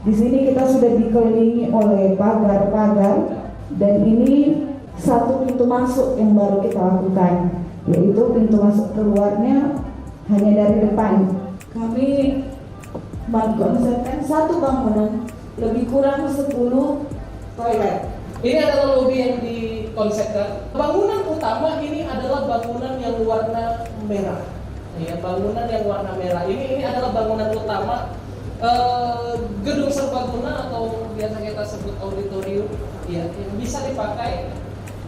Di sini kita sudah dikelilingi oleh pagar-pagar dan ini satu pintu masuk yang baru kita lakukan, yaitu pintu masuk keluarnya hanya dari depan. Kami mengkonsepkan satu bangunan lebih kurang 10 toilet. Ini adalah lobi yang dikonsepkan. Bangunan utama ini adalah bangunan yang warna merah. Ya, bangunan yang warna merah. Ini adalah bangunan utama. Gedung serbaguna atau biasa kita sebut auditorium, ya, yang bisa dipakai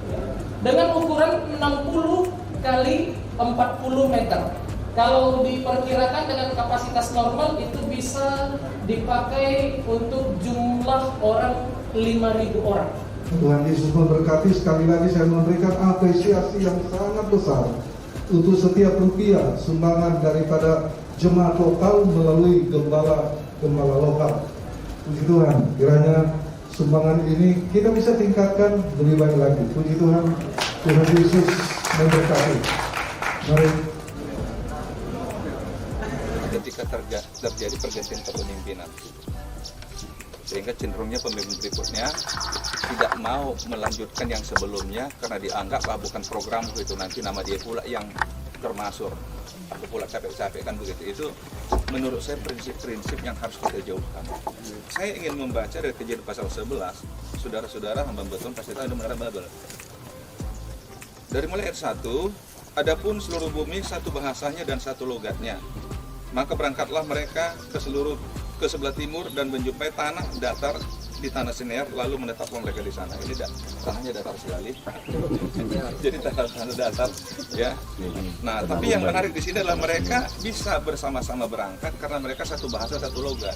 ya, dengan ukuran 60 kali 40 meter. Kalau diperkirakan dengan kapasitas normal itu bisa dipakai untuk jumlah orang 5.000 orang. Tuhan Yesus memberkati. Sekali lagi saya memberikan apresiasi yang sangat besar untuk setiap rupiah sumbangan daripada jemaat lokal melalui gembala lokal. Puji Tuhan, kiranya sumbangan ini kita bisa tingkatkan lebih baik lagi. Puji Tuhan, Tuhan Yesus memberkati. Mari. Ketika terjadi pergantian kepemimpinan, sehingga cenderungnya pemimpin berikutnya tidak mau melanjutkan yang sebelumnya karena dianggap bukan program itu, nanti nama dia pula yang termasuk, aku pula capek-capek kan begitu. Itu menurut saya prinsip-prinsip yang harus kita jauhkan. Saya ingin membaca dari Kejadian pasal 11, saudara-saudara hamba betul pasti tahu ada menara Babel. Dari mulai ayat 1, adapun seluruh bumi satu bahasanya dan satu logatnya. Maka berangkatlah mereka ke sebelah timur dan menjumpai tanah datar di tanah Sinear, lalu menetapkan mereka di sana. Ini tanahnya datar sekali. Jadi tanah datar, ya. Nah, tapi yang menarik di sini adalah mereka bisa bersama-sama berangkat karena mereka satu bahasa, satu logat.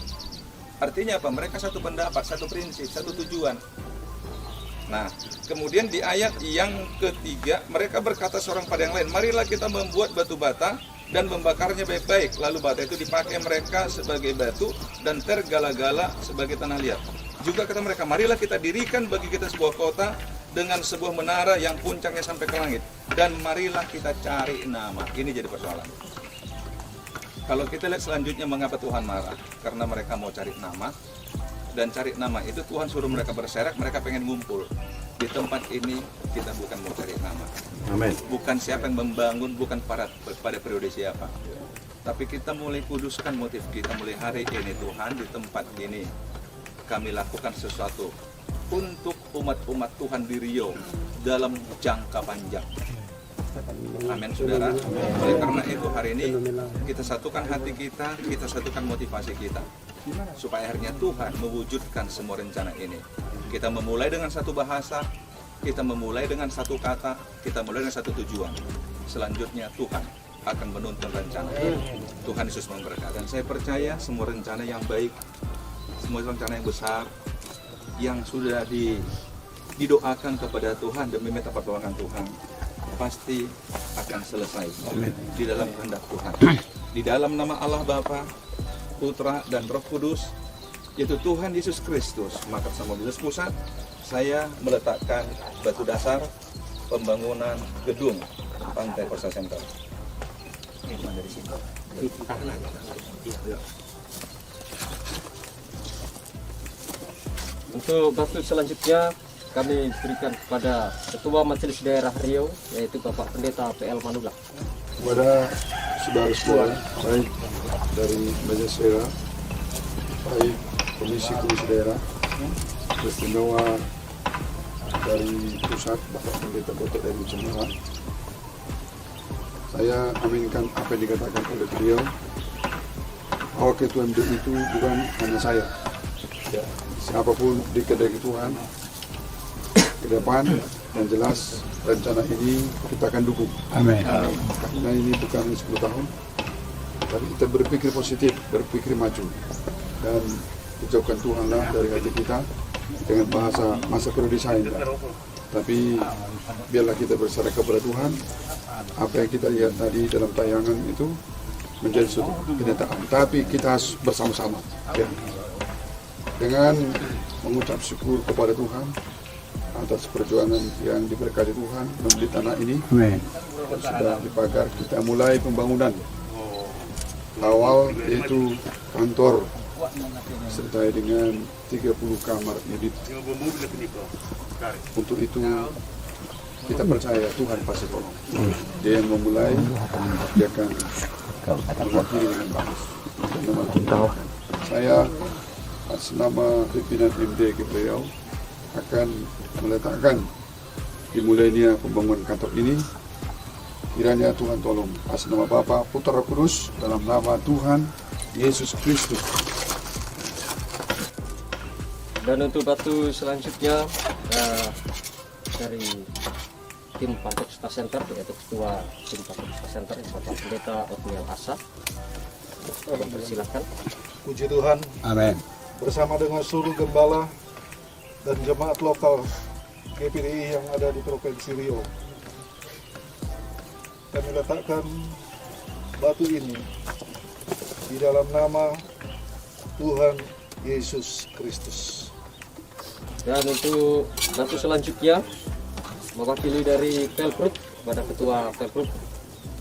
Artinya apa? Mereka satu pendapat, satu prinsip, satu tujuan. Nah, kemudian di ayat yang ketiga, mereka berkata seorang pada yang lain, marilah kita membuat batu bata dan membakarnya baik-baik. Lalu bata itu dipakai mereka sebagai batu dan tergala-gala sebagai tanah liat. Juga kata mereka, marilah kita dirikan bagi kita sebuah kota dengan sebuah menara yang puncaknya sampai ke langit. Dan marilah kita cari nama. Ini jadi persoalan. Kalau kita lihat selanjutnya mengapa Tuhan marah? Karena mereka mau cari nama. Dan cari nama itu Tuhan suruh mereka berserak, mereka pengen ngumpul. Di tempat ini kita bukan mau cari nama. Amin. Bukan siapa yang membangun, bukan pada periode siapa. Tapi kita mulai kuduskan motif kita mulai hari ini. Tuhan, di tempat ini kami lakukan sesuatu untuk umat-umat Tuhan di Rio dalam jangka panjang. Amin, saudara. Oleh karena itu hari ini kita satukan hati kita satukan motivasi kita, supaya akhirnya Tuhan mewujudkan semua rencana ini. Kita memulai dengan satu bahasa, kita memulai dengan satu kata, kita mulai dengan satu tujuan. Selanjutnya Tuhan akan menuntun rencana. Tuhan Yesus memberkati. Dan saya percaya semua rencana yang baik, semua rencana yang besar, yang sudah didoakan kepada Tuhan dan meminta pertolongan Tuhan, pasti akan selesai di dalam kehendak Tuhan. Di dalam nama Allah Bapa, Putra dan Roh Kudus, yaitu Tuhan Yesus Kristus, maka sama Yesus Pusat, saya meletakkan batu dasar pembangunan gedung Pantai Kosta Center. Ini dari sini. Untuk batu selanjutnya kami berikan kepada Ketua Majelis Daerah Rio, yaitu Bapak Pendeta PL Manula. Kepada saudara-saudara, baik dari Majelis Daerah, baik Komisi Daerah, istimewa dari pusat, Bapak Pendeta Kota dari Cemara, saya aminkan apa yang dikatakan oleh beliau, bahwa Ketua MD itu bukan hanya saya, ya, siapapun di kedai Tuhan ke depan, dan jelas rencana ini kita akan dukung. Amin. Karena ini bukan 10 tahun, tapi kita berpikir positif, berpikir maju, dan ucapkan Tuhanlah dari hati kita dengan bahasa masa periode. Tapi biarlah kita berserah kepada Tuhan. Apa yang kita lihat tadi dalam tayangan itu menjadi suatu kenyataan. Tapi kita harus bersama-sama, ya, dengan mengucap syukur kepada Tuhan atas perjuangan yang diberkati Tuhan membeli tanah ini. Amin. Sudah dipagar, kita mulai pembangunan awal, yaitu kantor sertai dengan 30 kamar medit. Untuk itu kita percaya Tuhan pasti tolong. Dia yang memulai, dia akan mengakhiri dengan bagus. Saya atas nama pimpinan MD Beliau akan meletakkan dimulainya pembangunan kantor ini. Kiranya Tuhan tolong atas nama Bapa, Putra, Roh Kudus, dalam nama Tuhan Yesus Kristus. Dan untuk batu selanjutnya dari tim Pantek Star Center, yaitu ketua tim Pantek Star Center Bapak Pendeta Otniel Asa. Persilahkan. Puji Tuhan. Amin. Bersama dengan seluruh gembala dan jemaat lokal GPDI yang ada di Provinsi Riau, kami letakkan batu ini di dalam nama Tuhan Yesus Kristus. Dan untuk batu selanjutnya mewakili dari Pelprut kepada ketua Pelprut,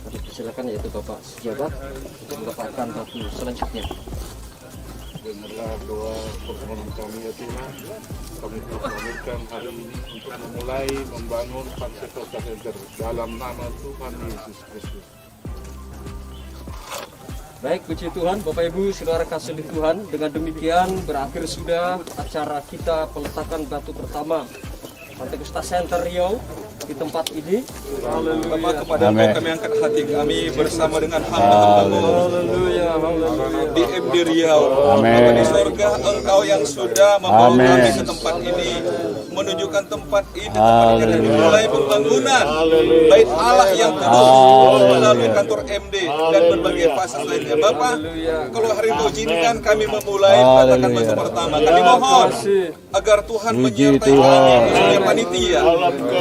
kami persilakan yaitu Bapak Sejabat untuk meletakkan batu selanjutnya. Dengarlah doa permohonan kami ya Tuhan. Kami mengamirkan hari ini untuk memulai membangun Pantek Star Center dalam nama Tuhan Yesus Kristus. Baik, puji Tuhan, Bapak Ibu, saudara kasih Tuhan. Dengan demikian berakhir sudah acara kita peletakan batu pertama Pantek Star Center Riau di tempat ini. Bapak, kepada Engkau kami angkat hati kami bersama dengan hamba-Hamba-Mu Haleluya, haleluya. di MD Riau. Bapa di surga, Engkau yang sudah membawa kami ke tempat ini, menunjukkan tempat ini tempat kita dimulai pembangunan Bait Allah yang kudus melalui kantor MD dan berbagai fase lainnya. Bapak, kalau hari Engkau izinkan kami memulai peletakan batu pertama, kami mohon agar Tuhan menyertai kami, khususnya panitia,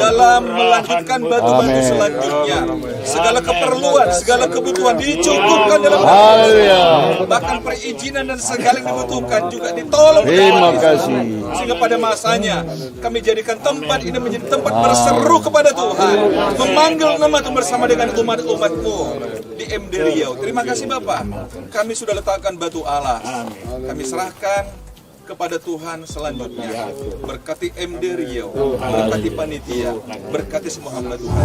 dalam melanjutkan batu-batu selanjutnya. Segala keperluan, segala kebutuhan dicukupkan dalam bahkan perizinan dan segala yang dibutuhkan juga ditolong. Terima kasih. Sehingga pada masanya kami jadikan tempat ini menjadi tempat berseru kepada Tuhan, memanggil nama Tuhan bersama dengan umat-umat-Mu di MD Riau. Terima kasih Bapak. Kami sudah letakkan batu alas. Kami serahkan kepada Tuhan selanjutnya. Berkati MD Riau, berkati panitia, berkati semua hamba Tuhan.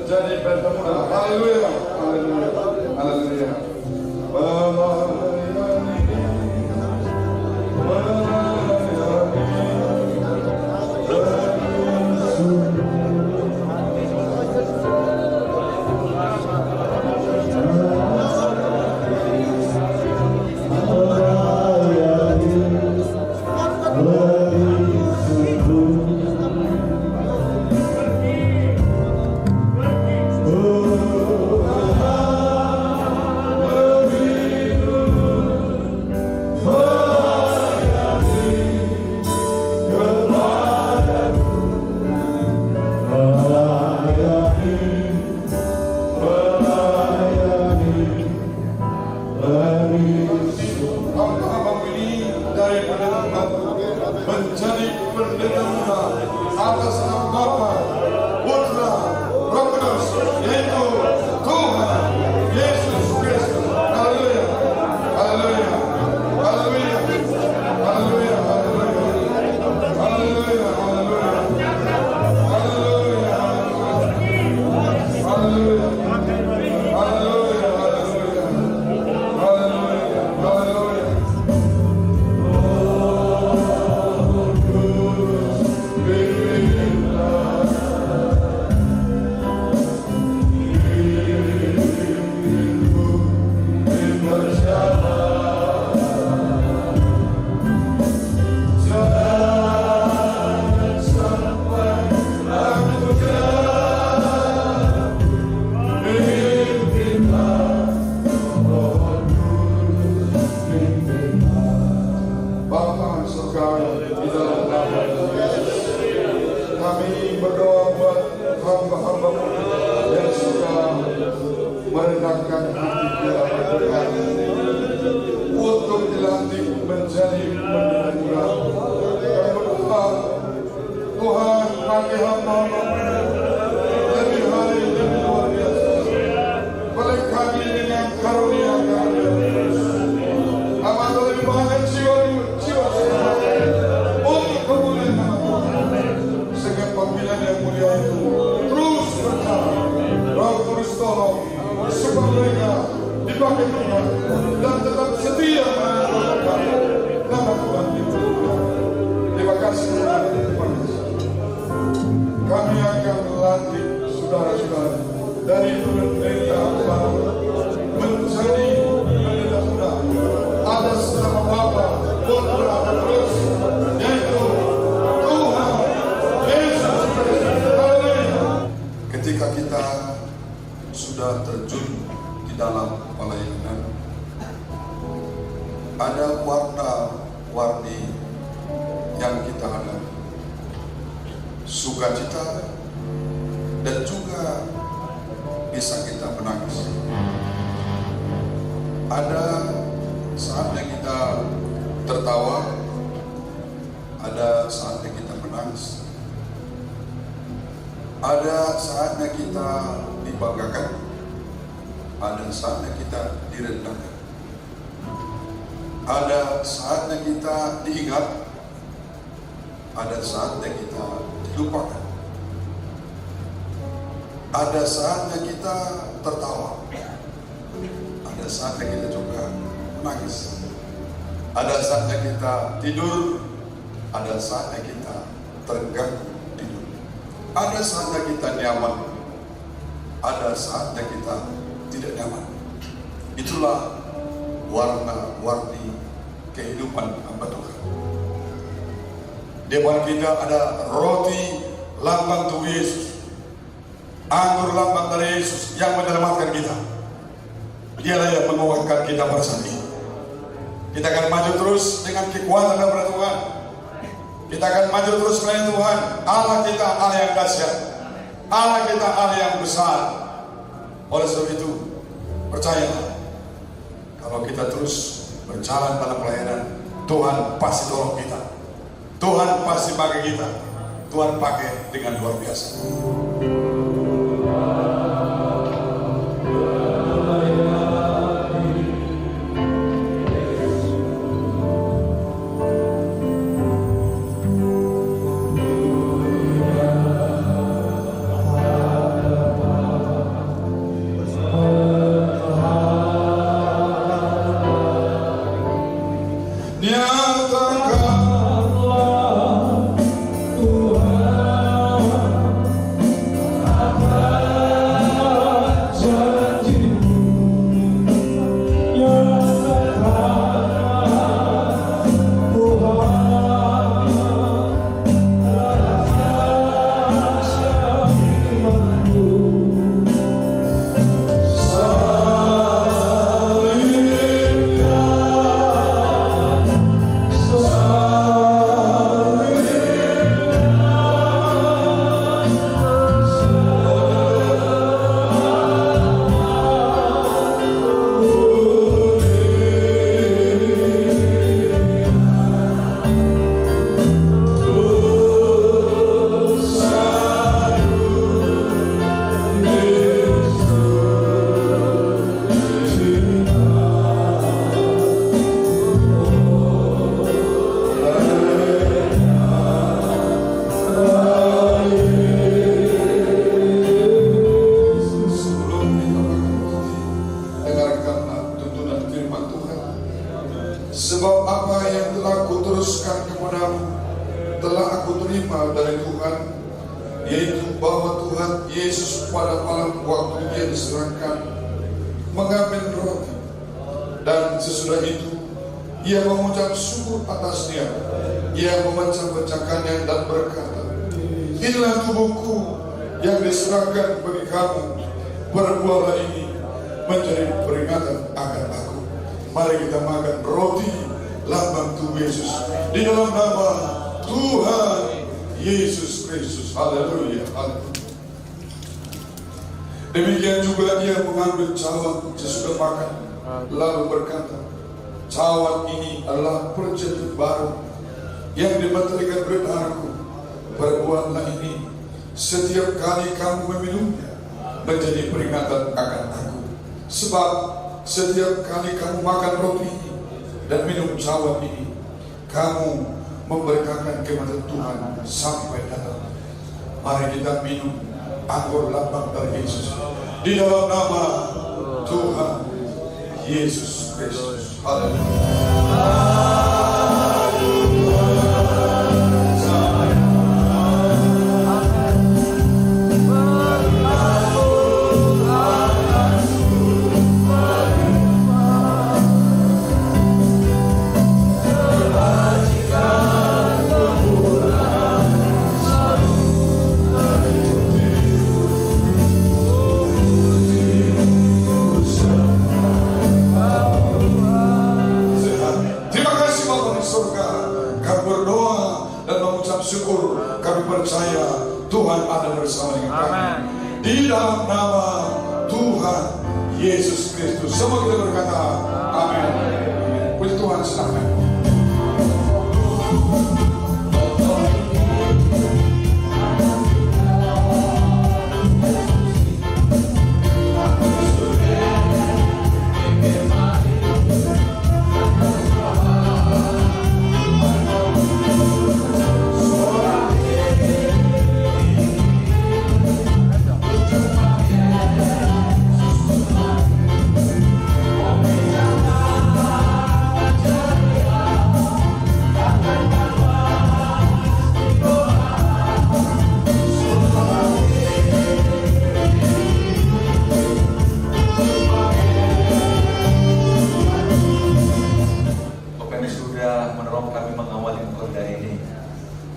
menjadi pertemuan. Haleluya, haleluya, haleluya. pendeta muda atas nama Bapa, Putra, Roh Kudus, yaitu Tuhan Yesus Kristus. Haleluya, haleluya, haleluya, haleluya, haleluya, haleluya, haleluya, haleluya, Bapa surga di dalam nama Yesus, kami berdoa buat hamba-hambamu yang suka merendahkan hati kita untuk dilantik menjadi pendeta muda. Kami berdoa Tuhan pakai hamba-hambamu lebih hari lebih luar biasa. Berkati dengan karunia-Karunia. Amat lebih banyak jiwa untuk kemuliaan nama Tuhan. Sehingga panggilan yang mulia itu terus berjalan. Roh Kudus tolong supaya mereka dipakai Tuhan dan tetap setia melakukan nama Tuhan itu. Terima kasih Tuhan. Kami akan melantik saudara-saudara dari pendeta baru menjadi pendeta muda atas nama Bapa, Putra, dan Roh Kudus, yaitu Tuhan Yesus Kristus. Haleluya. Ketika kita sudah terjun di dalam pelayanan, ada warna-warni yang kita hadapi, sukacita dan juga bisa kita menangis. Ada saatnya kita tertawa, ada saatnya kita menangis, ada saatnya kita dibanggakan, ada saatnya kita direndahkan, ada saatnya kita diingat, ada saatnya kita dilupakan, ada saatnya kita tertawa, ada saatnya kita juga menangis, ada saatnya kita tidur, ada saatnya kita terganggu tidur, ada saatnya kita nyaman, ada saatnya kita tidak nyaman. Itulah warna-warni kehidupan hamba Tuhan. Di depan kita ada roti lambang tubuh Yesus, anggur lambang dari Yesus yang menyelamatkan kita. Dialah yang menguatkan kita pada saat ini. Kita akan maju terus dengan kekuatan daripada Tuhan. Kita akan maju terus melayani Tuhan. Allah kita Allah yang dahsyat, Allah kita Allah yang besar. Oleh sebab itu, percayalah, kalau kita terus berjalan dalam pelayanan, Tuhan pasti tolong kita, Tuhan pasti pakai kita, Tuhan pakai dengan luar biasa. Sebab apa yang telah kuteruskan kepadamu telah aku terima dari Tuhan, yaitu bahwa Tuhan Yesus pada malam waktu Dia diserahkan mengambil roti, dan sesudah itu Ia mengucap syukur atasnya. Ia memecah-pecahkannya dan berkata, inilah tubuhku yang diserahkan bagi kamu, perbuatlah ini menjadi peringatan akan aku. Mari kita makan roti lambang tubuh Yesus di dalam nama Tuhan Yesus Kristus. Haleluya. Demikian juga Ia mengambil cawan sesudah makan, lalu berkata, cawan ini adalah perjanjian baru yang dibatalkan oleh darahku. Perbuatlah ini setiap kali kamu meminumnya menjadi peringatan akan aku. Sebab setiap kali kamu makan roti ini dan minum cawan ini, kamu memberitakan kematian Tuhan sampai datang. Mari kita minum anggur lambang dari Yesus di dalam nama Tuhan Yesus Kristus. Haleluya. Syukur, kami percaya Tuhan ada bersama dengan kami. Di dalam nama Tuhan Yesus Kristus. Semua kita berkata amin. Puji Tuhan, silakan.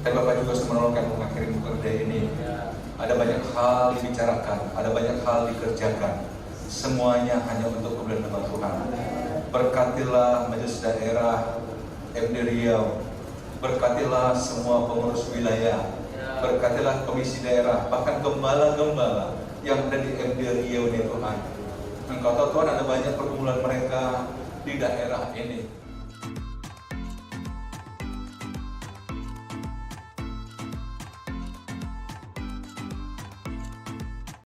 Tapi Bapak juga sudah menolong kami mengakhiri pekerjaan ini. Ada banyak hal dibicarakan, ada banyak hal dikerjakan. Semuanya hanya untuk kemuliaan nama Tuhan. Berkatilah majelis daerah MD Riau, berkatilah semua pengurus wilayah, berkatilah komisi daerah, bahkan gembala-gembala yang ada di MD Riau ini Tuhan. Engkau tahu Tuhan, ada banyak pergumulan mereka di daerah ini.